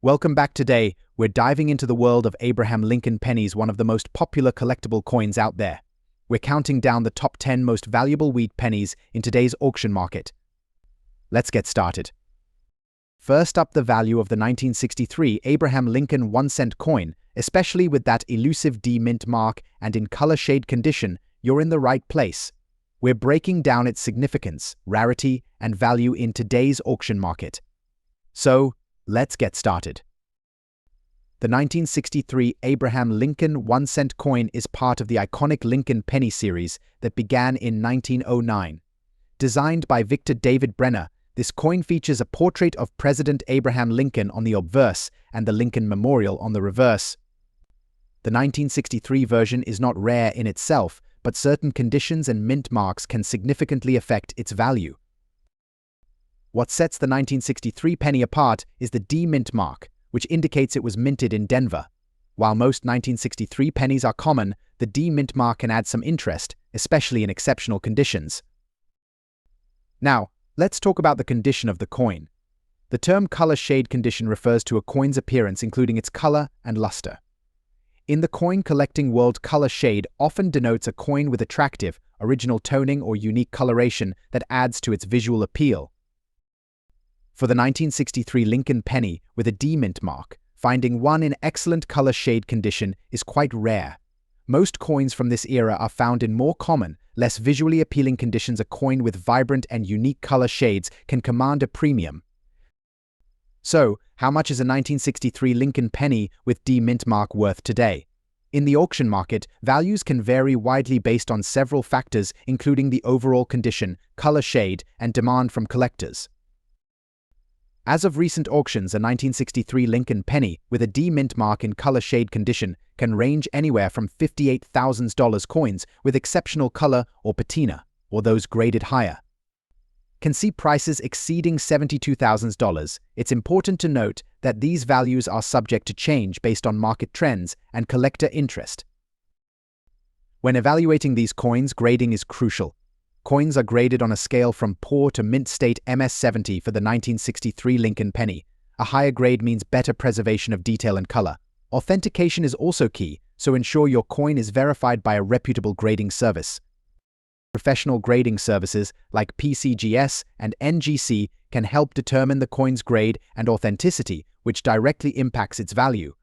Welcome back. Today, we're diving into the world of Abraham Lincoln pennies, one of the most popular collectible coins out there. We're counting down the top 10 most valuable wheat pennies in today's auction market. Let's get started. First up, the value of the 1963 Abraham Lincoln 1-cent coin. Especially with that elusive D mint mark and in color shade condition, you're in the right place. We're breaking down its significance, rarity, and value in today's auction market. So, let's get started. The 1963 Abraham Lincoln 1-cent coin is part of the iconic Lincoln penny series that began in 1909. Designed by Victor David Brenner, this coin features a portrait of President Abraham Lincoln on the obverse and the Lincoln Memorial on the reverse. The 1963 version is not rare in itself, but certain conditions and mint marks can significantly affect its value. What sets the 1963 penny apart is the D mint mark, which indicates it was minted in Denver. While most 1963 pennies are common, the D mint mark can add some interest, especially in exceptional conditions. Now, let's talk about the condition of the coin. The term color shade condition refers to a coin's appearance, including its color and luster. In the coin collecting world, color shade often denotes a coin with attractive, original toning or unique coloration that adds to its visual appeal. For the 1963 Lincoln penny with a D mint mark, finding one in excellent color shade condition is quite rare. Most coins from this era are found in more common, less visually appealing conditions. A coin with vibrant and unique color shades can command a premium. So, how much is a 1963 Lincoln penny with D mint mark worth today? In the auction market, values can vary widely based on several factors, including the overall condition, color shade, and demand from collectors. As of recent auctions, a 1963 Lincoln penny with a D mint mark in color shade condition can range anywhere from $58,000 coins with exceptional color or patina, or those graded higher can see prices exceeding $72,000. It's important to note that these values are subject to change based on market trends and collector interest. When evaluating these coins, grading is crucial. Coins are graded on a scale from poor to mint state MS-70 for the 1963 Lincoln penny. A higher grade means better preservation of detail and color. Authentication is also key, so ensure your coin is verified by a reputable grading service. Professional grading services like PCGS and NGC can help determine the coin's grade and authenticity, which directly impacts its value.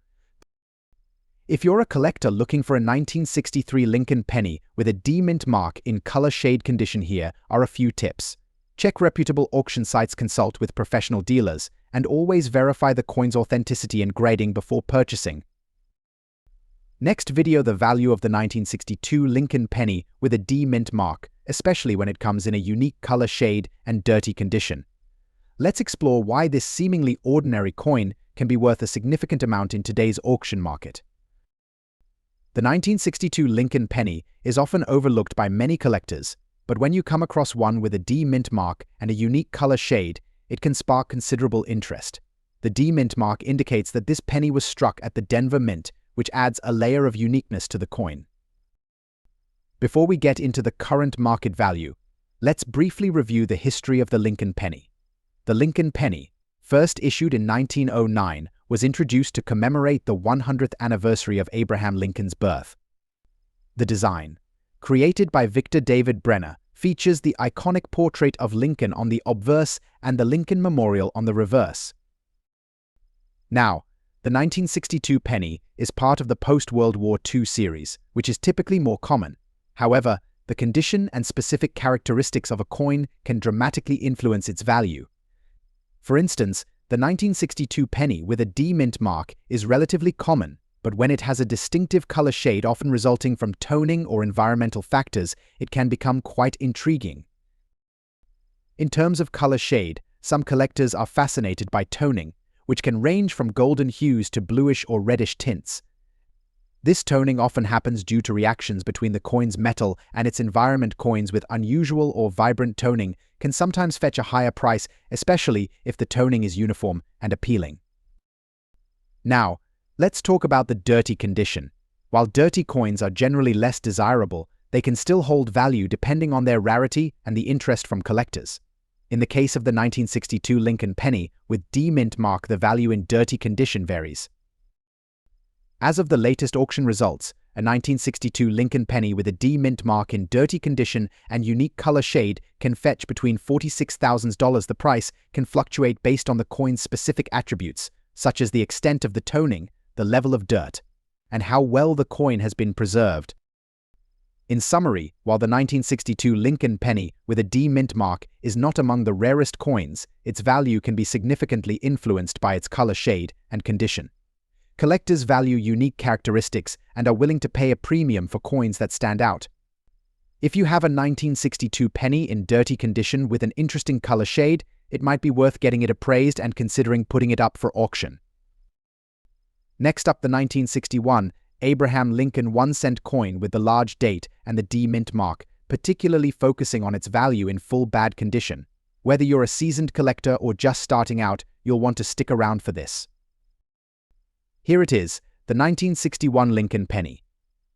If you're a collector looking for a 1963 Lincoln penny with a D mint mark in color shade condition, here are a few tips. Check reputable auction sites, consult with professional dealers, and always verify the coin's authenticity and grading before purchasing. Next video, the value of the 1962 Lincoln penny with a D mint mark, especially when it comes in a unique color shade and dirty condition. Let's explore why this seemingly ordinary coin can be worth a significant amount in today's auction market. The 1962 Lincoln penny is often overlooked by many collectors, but when you come across one with a D mint mark and a unique color shade, it can spark considerable interest. The D mint mark indicates that this penny was struck at the Denver Mint, which adds a layer of uniqueness to the coin. Before we get into the current market value, let's briefly review the history of the Lincoln penny. The Lincoln penny, first issued in 1909, was introduced to commemorate the 100th anniversary of Abraham Lincoln's birth. The design, created by Victor David Brenner, features the iconic portrait of Lincoln on the obverse and the Lincoln Memorial on the reverse. Now, the 1962 penny is part of the post-World War II series, which is typically more common. However, the condition and specific characteristics of a coin can dramatically influence its value. For instance, the 1962 penny with a D mint mark is relatively common, but when it has a distinctive color shade, often resulting from toning or environmental factors, it can become quite intriguing. In terms of color shade, some collectors are fascinated by toning, which can range from golden hues to bluish or reddish tints. This toning often happens due to reactions between the coin's metal and its environment. Coins with unusual or vibrant toning can sometimes fetch a higher price, especially if the toning is uniform and appealing. Now, let's talk about the dirty condition. While dirty coins are generally less desirable, they can still hold value depending on their rarity and the interest from collectors. In the case of the 1962 Lincoln penny with D mint mark, the value in dirty condition varies. As of the latest auction results, a 1962 Lincoln penny with a D mint mark in dirty condition and unique color shade can fetch between $46,000. The price can fluctuate based on the coin's specific attributes, such as the extent of the toning, the level of dirt, and how well the coin has been preserved. In summary, while the 1962 Lincoln penny with a D mint mark is not among the rarest coins, its value can be significantly influenced by its color shade and condition. Collectors value unique characteristics and are willing to pay a premium for coins that stand out. If you have a 1962 penny in dirty condition with an interesting color shade, it might be worth getting it appraised and considering putting it up for auction. Next up, the 1961 Abraham Lincoln 1-cent coin with the large date and the D mint mark, particularly focusing on its value in full bad condition. Whether you're a seasoned collector or just starting out, you'll want to stick around for this. Here it is, the 1961 Lincoln penny.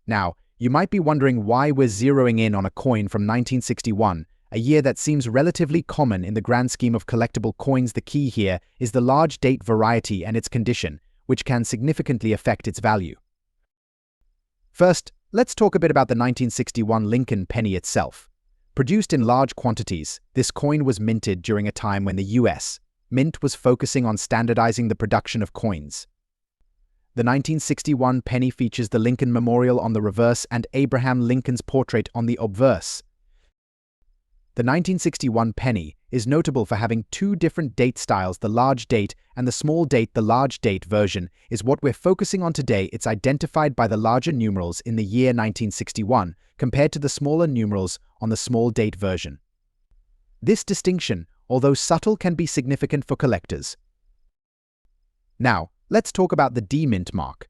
Now, you might be wondering why we're zeroing in on a coin from 1961, a year that seems relatively common in the grand scheme of collectible coins. The key here is the large date variety and its condition, which can significantly affect its value. First, let's talk a bit about the 1961 Lincoln penny itself. Produced in large quantities, this coin was minted during a time when the U.S. Mint was focusing on standardizing the production of coins. The 1961 penny features the Lincoln Memorial on the reverse and Abraham Lincoln's portrait on the obverse. The 1961 penny is notable for having two different date styles, the large date and the small date. The large date version is what we're focusing on today. It's identified by the larger numerals in the year 1961 compared to the smaller numerals on the small date version. This distinction, although subtle, can be significant for collectors. Now, let's talk about the D mint mark.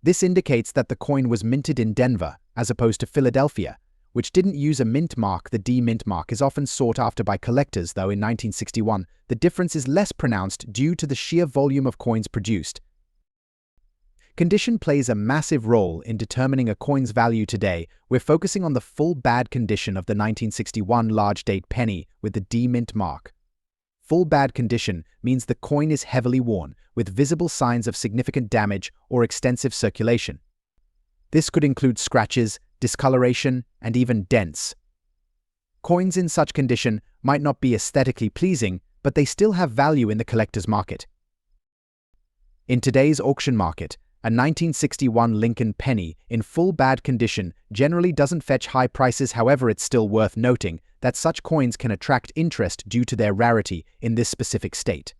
This indicates that the coin was minted in Denver as opposed to Philadelphia, which didn't use a mint mark. The D mint mark is often sought after by collectors, though in 1961, the difference is less pronounced due to the sheer volume of coins produced. Condition plays a massive role in determining a coin's value today. We're focusing on the full bad condition of the 1961 large date penny with the D mint mark. Full bad condition means the coin is heavily worn, with visible signs of significant damage or extensive circulation. This could include scratches, discoloration, and even dents. Coins in such condition might not be aesthetically pleasing, but they still have value in the collector's market. In today's auction market, a 1961 Lincoln penny in full bad condition generally doesn't fetch high prices. However, it's still worth noting that such coins can attract interest due to their rarity in this specific state.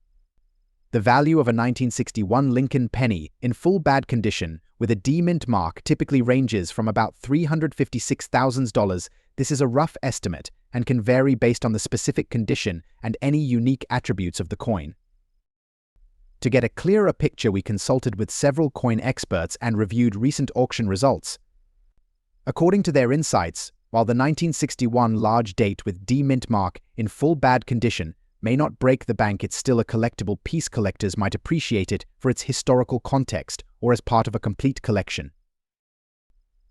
The value of a 1961 Lincoln penny in full bad condition with a D mint mark typically ranges from about $356,000. This is a rough estimate and can vary based on the specific condition and any unique attributes of the coin. To get a clearer picture, we consulted with several coin experts and reviewed recent auction results. According to their insights, while the 1961 large date with D mint mark in full bad condition may not break the bank, it's still a collectible piece. Collectors might appreciate it for its historical context or as part of a complete collection.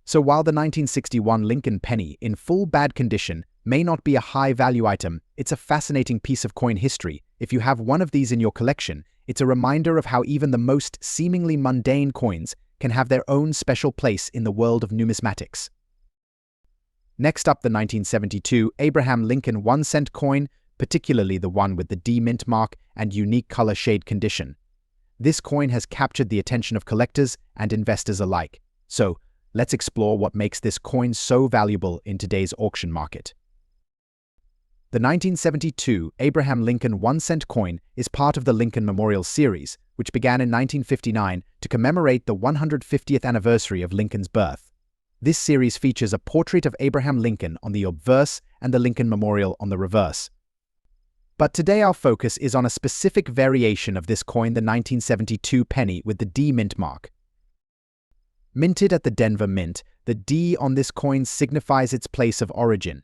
So while the 1961 Lincoln penny in full bad condition may not be a high-value item, it's a fascinating piece of coin history. If you have one of these in your collection, it's a reminder of how even the most seemingly mundane coins can have their own special place in the world of numismatics. Next up, the 1972 Abraham Lincoln 1-cent coin, particularly the one with the D mint mark and unique color shade condition. This coin has captured the attention of collectors and investors alike. So, let's explore what makes this coin so valuable in today's auction market. The 1972 Abraham Lincoln 1-cent coin is part of the Lincoln Memorial series, which began in 1959 to commemorate the 150th anniversary of Lincoln's birth. This series features a portrait of Abraham Lincoln on the obverse and the Lincoln Memorial on the reverse. But today our focus is on a specific variation of this coin, the 1972 penny with the D mint mark. Minted at the Denver Mint, the D on this coin signifies its place of origin.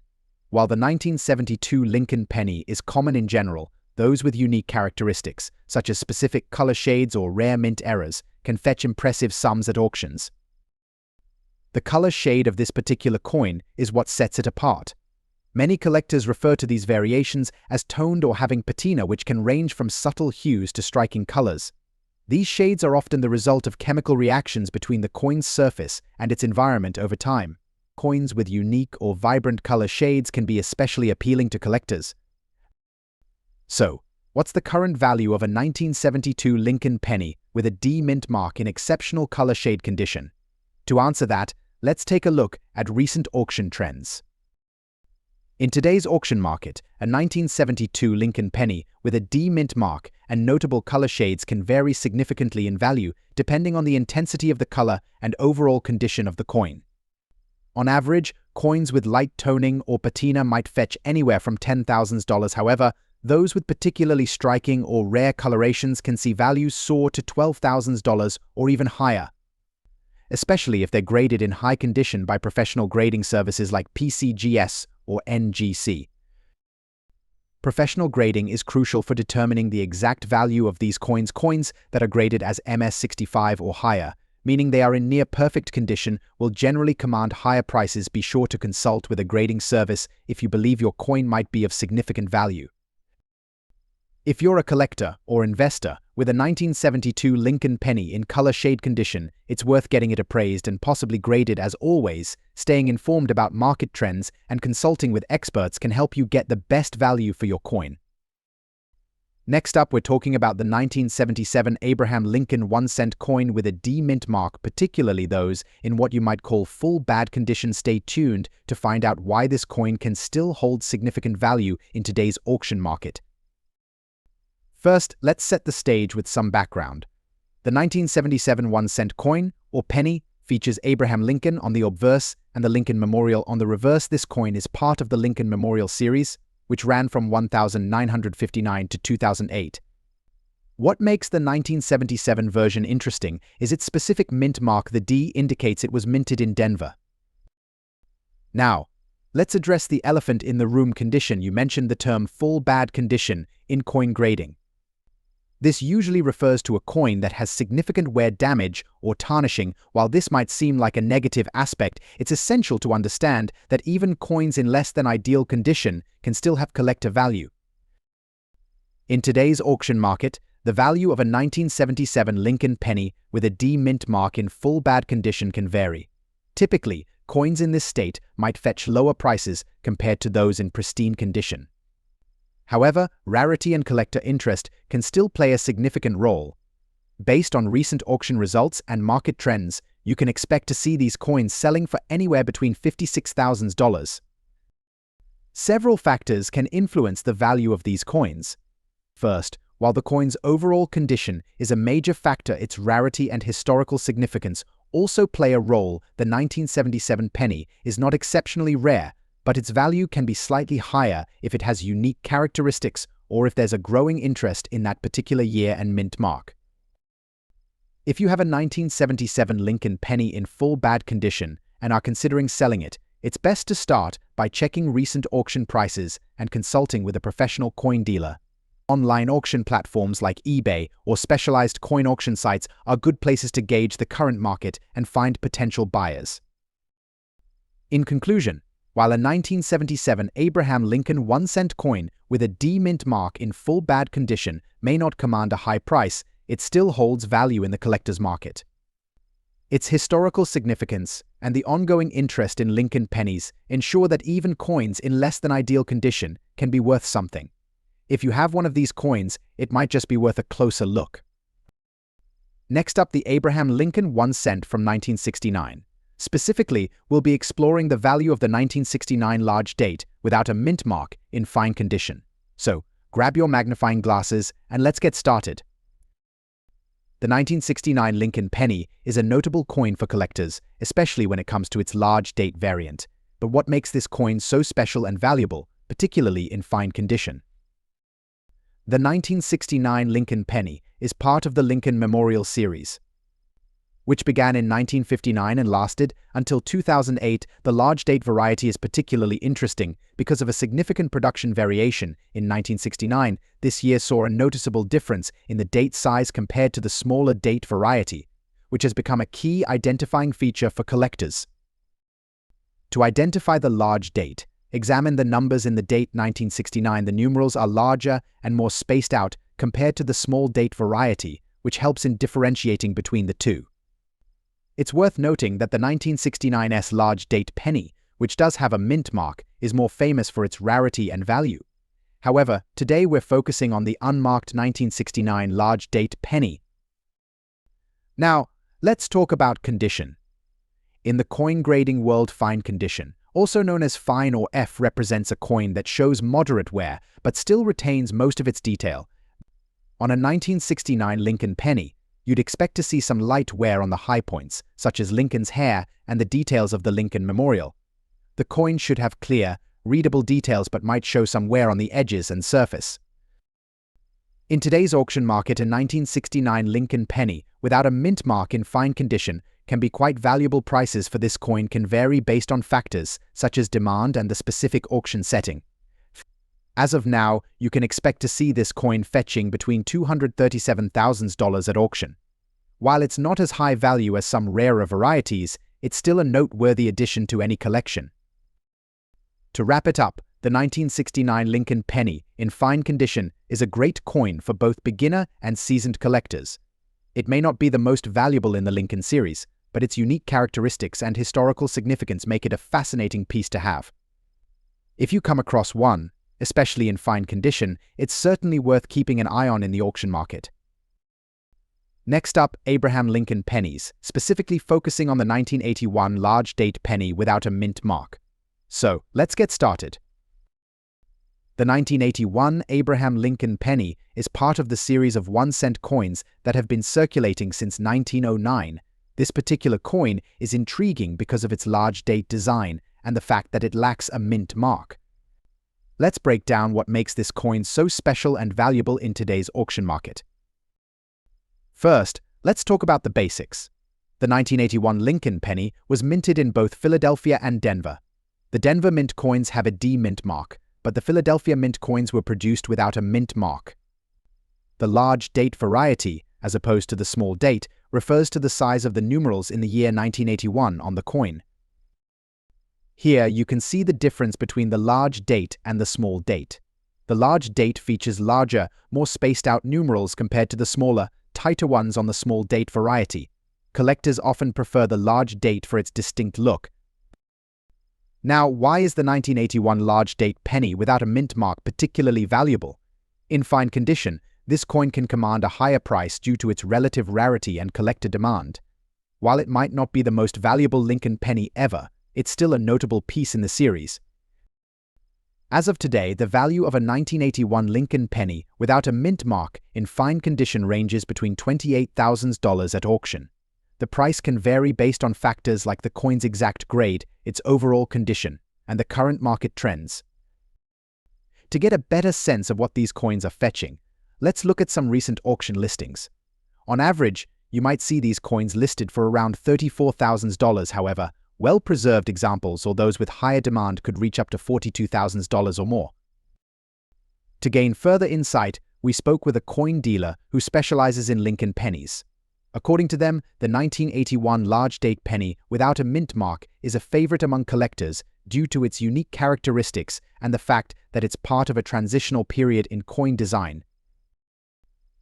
While the 1972 Lincoln penny is common in general, those with unique characteristics, such as specific color shades or rare mint errors, can fetch impressive sums at auctions. The color shade of this particular coin is what sets it apart. Many collectors refer to these variations as toned or having patina, which can range from subtle hues to striking colors. These shades are often the result of chemical reactions between the coin's surface and its environment over time. Coins with unique or vibrant color shades can be especially appealing to collectors. So, what's the current value of a 1972 Lincoln penny with a D mint mark in exceptional color shade condition? To answer that, let's take a look at recent auction trends. In today's auction market, a 1972 Lincoln penny with a D mint mark and notable color shades can vary significantly in value depending on the intensity of the color and overall condition of the coin. On average, coins with light toning or patina might fetch anywhere from $10,000. However, those with particularly striking or rare colorations can see values soar to $12,000 or even higher, especially if they're graded in high condition by professional grading services like PCGS or NGC. Professional grading is crucial for determining the exact value of these coins. Coins that are graded as MS65 or higher, meaning they are in near perfect condition, will generally command higher prices. Be sure to consult with a grading service if you believe your coin might be of significant value. If you're a collector or investor with a 1972 Lincoln penny in color shade condition, it's worth getting it appraised and possibly graded. As always, staying informed about market trends and consulting with experts can help you get the best value for your coin. Next up, we're talking about the 1977 Abraham Lincoln 1-cent coin with a D mint mark, particularly those in what you might call full bad condition. Stay tuned to find out why this coin can still hold significant value in today's auction market. First, let's set the stage with some background. The 1977 1-cent coin, or penny, features Abraham Lincoln on the obverse and the Lincoln Memorial on the reverse. This coin is part of the Lincoln Memorial series, which ran from 1959 to 2008. What makes the 1977 version interesting is its specific mint mark. The D indicates it was minted in Denver. Now, let's address the elephant in the room condition. You mentioned the term full bad condition in coin grading. This usually refers to a coin that has significant wear damage or tarnishing. While this might seem like a negative aspect, it's essential to understand that even coins in less than ideal condition can still have collector value. In today's auction market, the value of a 1977 Lincoln penny with a D mint mark in full bad condition can vary. Typically, coins in this state might fetch lower prices compared to those in pristine condition. However, rarity and collector interest can still play a significant role. Based on recent auction results and market trends, you can expect to see these coins selling for anywhere between $56,000. Several factors can influence the value of these coins. First, while the coin's overall condition is a major factor, its rarity and historical significance also play a role. The 1977 penny is not exceptionally rare, but its value can be slightly higher if it has unique characteristics or if there's a growing interest in that particular year and mint mark. If you have a 1977 Lincoln penny in full bad condition and are considering selling it, it's best to start by checking recent auction prices and consulting with a professional coin dealer. Online auction platforms like eBay or specialized coin auction sites are good places to gauge the current market and find potential buyers. In conclusion, while a 1977 Abraham Lincoln 1-cent coin with a D mint mark in full bad condition may not command a high price, it still holds value in the collector's market. Its historical significance and the ongoing interest in Lincoln pennies ensure that even coins in less than ideal condition can be worth something. If you have one of these coins, it might just be worth a closer look. Next up, the Abraham Lincoln 1-cent from 1969. Specifically, we'll be exploring the value of the 1969 large date without a mint mark in fine condition. So, grab your magnifying glasses and let's get started. The 1969 Lincoln penny is a notable coin for collectors, especially when it comes to its large date variant. But what makes this coin so special and valuable, particularly in fine condition? The 1969 Lincoln penny is part of the Lincoln Memorial series, which began in 1959 and lasted until 2008. The large date variety is particularly interesting because of a significant production variation. In 1969, this year saw a noticeable difference in the date size compared to the smaller date variety, which has become a key identifying feature for collectors. To identify the large date, Examine the numbers in the date 1969. The numerals are larger and more spaced out compared to the small date variety, which helps in differentiating between the two. It's worth noting that the 1969's large date penny, which does have a mint mark, is more famous for its rarity and value. However, today we're focusing on the unmarked 1969 large date penny. Now, let's talk about condition. In the coin grading world, fine condition, also known as fine or F, represents a coin that shows moderate wear but still retains most of its detail. On a 1969 Lincoln penny, you'd expect to see some light wear on the high points, such as Lincoln's hair and the details of the Lincoln Memorial. The coin should have clear, readable details but might show some wear on the edges and surface. In today's auction market, a 1969 Lincoln penny without a mint mark in fine condition can be quite valuable. Prices for this coin can vary based on factors such as demand and the specific auction setting. As of now, you can expect to see this coin fetching between $237,000 at auction. While it's not as high value as some rarer varieties, it's still a noteworthy addition to any collection. To wrap it up, the 1969 Lincoln penny in fine condition is a great coin for both beginner and seasoned collectors. It may not be the most valuable in the Lincoln series, but its unique characteristics and historical significance make it a fascinating piece to have. If you come across one, especially in fine condition, it's certainly worth keeping an eye on in the auction market. Next up, Abraham Lincoln pennies, specifically focusing on the 1981 large date penny without a mint mark. So, let's get started. The 1981 Abraham Lincoln penny is part of the series of 1-cent coins that have been circulating since 1909. This particular coin is intriguing because of its large date design and the fact that it lacks a mint mark. Let's break down what makes this coin so special and valuable in today's auction market. First, let's talk about the basics. The 1981 Lincoln penny was minted in both Philadelphia and Denver. The Denver mint coins have a D mint mark, but the Philadelphia mint coins were produced without a mint mark. The large date variety, as opposed to the small date, refers to the size of the numerals in the year 1981 on the coin. Here you can see the difference between the large date and the small date. The large date features larger, more spaced out numerals compared to the smaller, tighter ones on the small date variety. Collectors often prefer the large date for its distinct look. Now, why is the 1981 large date penny without a mint mark particularly valuable? In fine condition, this coin can command a higher price due to its relative rarity and collector demand. While it might not be the most valuable Lincoln penny ever, it's still a notable piece in the series. As of today, the value of a 1981 Lincoln penny without a mint mark in fine condition ranges between $28,000 at auction. The price can vary based on factors like the coin's exact grade, its overall condition, and the current market trends. To get a better sense of what these coins are fetching, let's look at some recent auction listings. On average, you might see these coins listed for around $34,000. However, well-preserved examples or those with higher demand could reach up to $42,000 or more. To gain further insight, we spoke with a coin dealer who specializes in Lincoln pennies. According to them, the 1981 large date penny without a mint mark is a favorite among collectors due to its unique characteristics and the fact that it's part of a transitional period in coin design.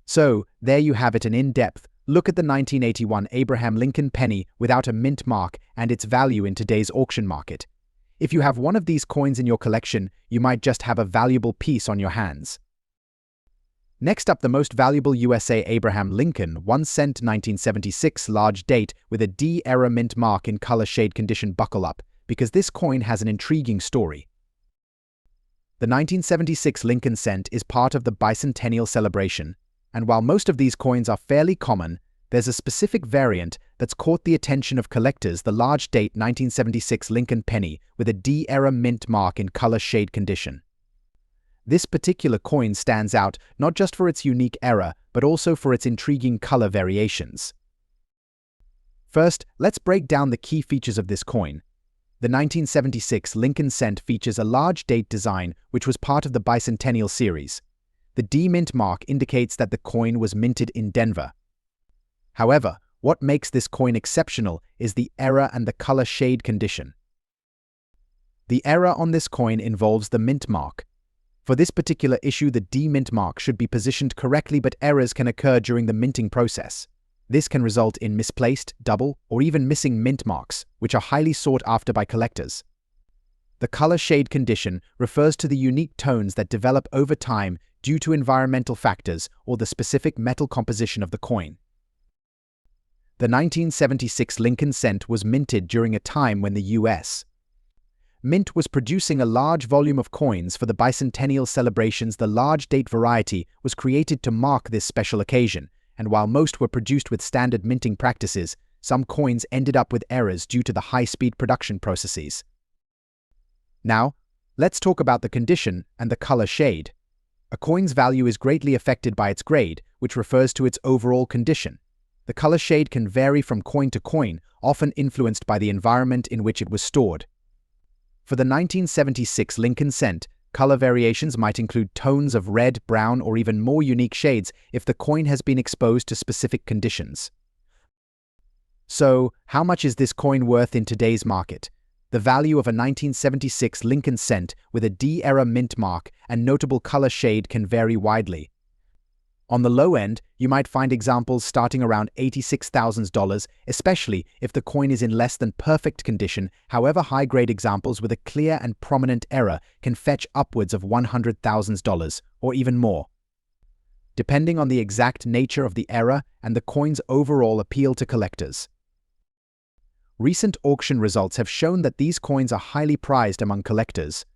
So, there you have it, an in-depth look at the 1981 Abraham Lincoln penny without a mint mark and its value in today's auction market. If you have one of these coins in your collection, you might just have a valuable piece on your hands. Next up, the most valuable USA Abraham Lincoln 1-cent 1976 large date with a D-era mint mark in color shade condition. Buckle up, because this coin has an intriguing story. The 1976 Lincoln cent is part of the bicentennial celebration, and while most of these coins are fairly common, there's a specific variant that's caught the attention of collectors: the large date 1976 Lincoln penny with a D-era mint mark in color shade condition. This particular coin stands out not just for its unique era, but also for its intriguing color variations. First, let's break down the key features of this coin. The 1976 Lincoln cent features a large date design which was part of the bicentennial series. The D mint mark indicates that the coin was minted in Denver. However, what makes this coin exceptional is the era and the color shade condition. The error on this coin involves the mint mark. For this particular issue, the demint mark should be positioned correctly, but errors can occur during the minting process. This can result in misplaced, double, or even missing mint marks, which are highly sought after by collectors. The color shade condition refers to the unique tones that develop over time due to environmental factors or the specific metal composition of the coin. The 1976 Lincoln cent was minted during a time when the U.S. Mint was producing a large volume of coins for the bicentennial celebrations. The large date variety was created to mark this special occasion, and while most were produced with standard minting practices, some coins ended up with errors due to the high-speed production processes. Now, let's talk about the condition and the color shade. A coin's value is greatly affected by its grade, which refers to its overall condition. The color shade can vary from coin to coin, often influenced by the environment in which it was stored. For the 1976 Lincoln cent, color variations might include tones of red, brown, or even more unique shades if the coin has been exposed to specific conditions. So, how much is this coin worth in today's market? The value of a 1976 Lincoln cent with a D-era mint mark and notable color shade can vary widely. On the low end, you might find examples starting around $86,000, especially if the coin is in less than perfect condition. However, high-grade examples with a clear and prominent error can fetch upwards of $100,000 or even more, depending on the exact nature of the error and the coin's overall appeal to collectors. Recent auction results have shown that these coins are highly prized among collectors.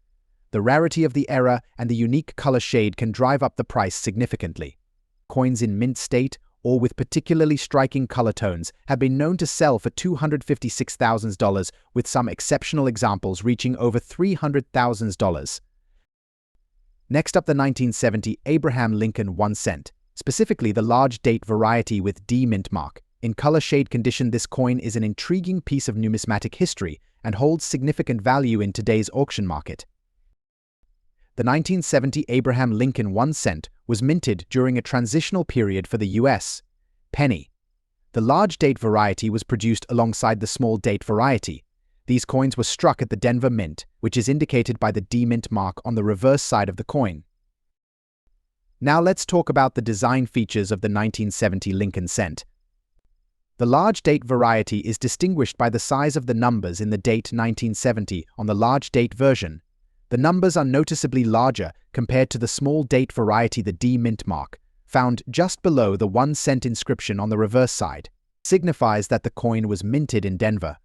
The rarity of the error and the unique color shade can drive up the price significantly. Coins in mint state or with particularly striking color tones have been known to sell for $256,000, with some exceptional examples reaching over $300,000. Next up, the 1970 Abraham Lincoln 1 cent, specifically the large date variety with D mint mark. In color shade condition, this coin is an intriguing piece of numismatic history and holds significant value in today's auction market. The 1970 Abraham Lincoln 1 cent was minted during a transitional period for the U.S. penny. The large date variety was produced alongside the small date variety. These coins were struck at the Denver Mint, which is indicated by the D mint mark on the reverse side of the coin. Now let's talk about the design features of the 1970 Lincoln cent. The large date variety is distinguished by the size of the numbers in the date 1970 on the large date version. The numbers are noticeably larger compared to the small date variety. The D mint mark, found just below the 1 cent inscription on the reverse side, signifies that the coin was minted in Denver.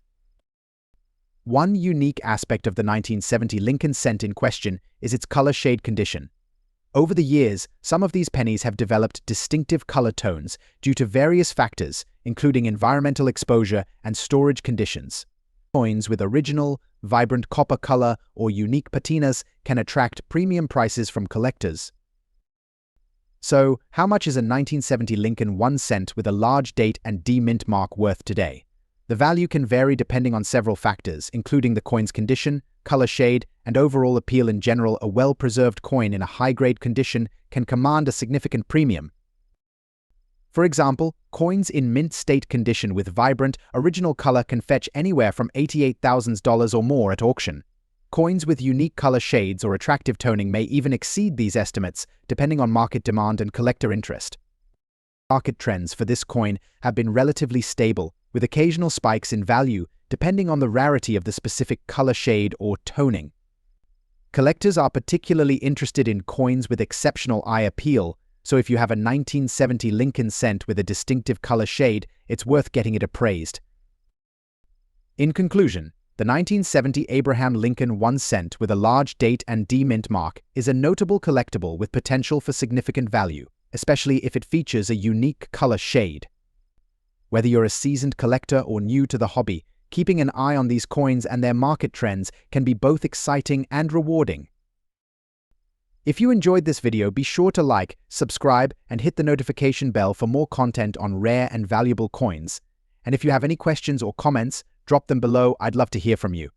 One unique aspect of the 1970 Lincoln cent in question is its color shade condition. Over the years, some of these pennies have developed distinctive color tones due to various factors, including environmental exposure and storage conditions. Coins with original, vibrant copper color or unique patinas can attract premium prices from collectors. So, how much is a 1970 Lincoln 1 cent with a large date and D mint mark worth today? The value can vary depending on several factors, including the coin's condition, color shade, and overall appeal. In general, a well-preserved coin in a high-grade condition can command a significant premium. For example, coins in mint state condition with vibrant, original color can fetch anywhere from $88,000 or more at auction. Coins with unique color shades or attractive toning may even exceed these estimates, depending on market demand and collector interest. Market trends for this coin have been relatively stable, with occasional spikes in value depending on the rarity of the specific color shade or toning. Collectors are particularly interested in coins with exceptional eye appeal, so if you have a 1970 Lincoln cent with a distinctive color shade, it's worth getting it appraised. In conclusion, the 1970 Abraham Lincoln 1 cent with a large date and D mint mark is a notable collectible with potential for significant value, especially if it features a unique color shade. Whether you're a seasoned collector or new to the hobby, keeping an eye on these coins and their market trends can be both exciting and rewarding. If you enjoyed this video, be sure to like, subscribe, and hit the notification bell for more content on rare and valuable coins. And if you have any questions or comments, drop them below. I'd love to hear from you.